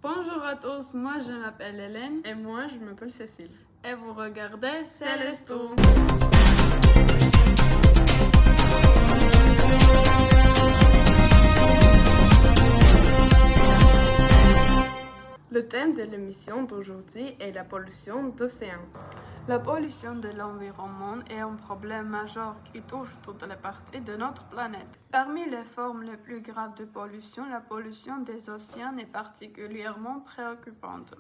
Bonjour à tous, moi je m'appelle Hélène Et moi, je m'appelle Cécile. et vous regardez Célestou. Le thème de l'émission d'aujourd'hui est la pollution d'océan. La pollution de l'environnement est un problème majeur qui touche toutes les parties de notre planète. Parmi les formes les plus graves de pollution, la pollution des océans est particulièrement préoccupante.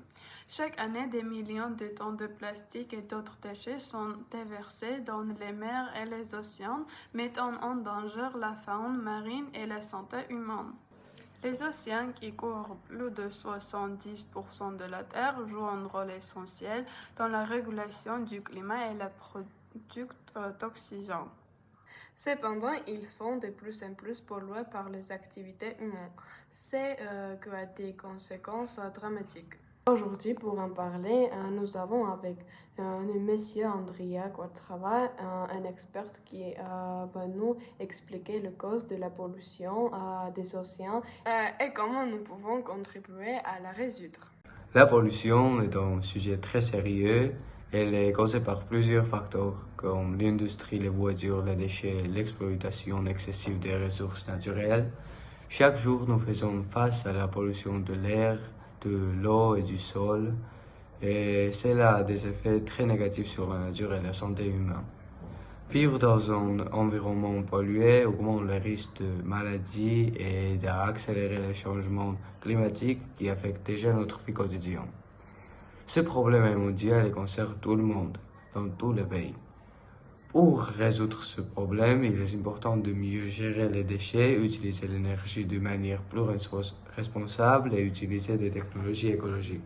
Chaque année, des millions de tonnes de plastique et d'autres déchets sont déversés dans les mers et les océans, mettant en danger la faune marine et la santé humaine. Les océans, qui couvrent plus de 70% de la Terre, jouent un rôle essentiel dans la régulation du climat et la production d'oxygène. Cependant, ils sont de plus en plus pollués par les activités humaines, ce qui a des conséquences dramatiques. Aujourd'hui, pour en parler, nous avons avec monsieur Andrea Quattrava, un expert qui va nous expliquer les causes de la pollution des océans et comment nous pouvons contribuer à la résoudre. La pollution est un sujet très sérieux. Elle est causée par plusieurs facteurs comme l'industrie, les voitures, les déchets, l'exploitation excessive des ressources naturelles. Chaque jour, nous faisons face à la pollution de l'air, de l'eau et du sol, et cela a des effets très négatifs sur la nature et la santé humaine. Vivre dans un environnement pollué augmente le risque de maladies et d'accélérer les changements climatiques qui affectent déjà notre vie quotidienne. Ce problème est mondial et concerne tout le monde, dans tous les pays. Pour résoudre ce problème, il est important de mieux gérer les déchets, utiliser l'énergie de manière plus responsable et utiliser des technologies écologiques.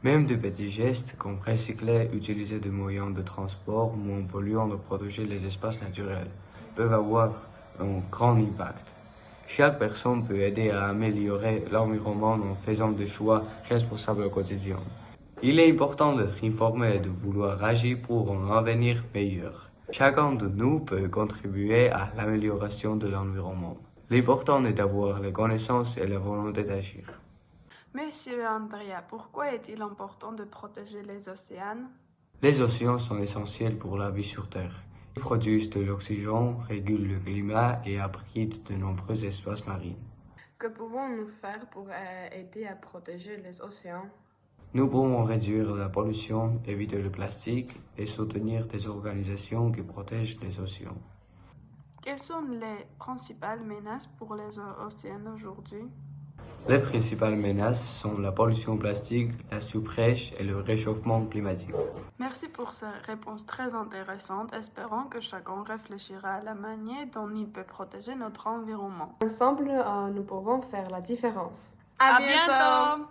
Même de petits gestes comme recycler, utiliser des moyens de transport moins polluants ou protéger les espaces naturels peuvent avoir un grand impact. Chaque personne peut aider à améliorer l'environnement en faisant des choix responsables au quotidien. Il est important d'être informé et de vouloir agir pour un avenir meilleur. Chacun de nous peut contribuer à l'amélioration de l'environnement. L'important est d'avoir les connaissances et la volonté d'agir. Monsieur Andrea, pourquoi est-il important de protéger les océans? Les océans sont essentiels pour la vie sur Terre. Ils produisent de l'oxygène, régulent le climat et abritent de nombreux espaces marins. Que pouvons-nous faire pour aider à protéger les océans? Nous pouvons réduire la pollution, éviter le plastique et soutenir des organisations qui protègent les océans. Quelles sont les principales menaces pour les océans aujourd'hui? Les principales menaces sont la pollution plastique, la surpêche et le réchauffement climatique. Merci pour ces réponses très intéressantes. Espérons que chacun réfléchira à la manière dont il peut protéger notre environnement. Ensemble, nous pouvons faire la différence. À bientôt!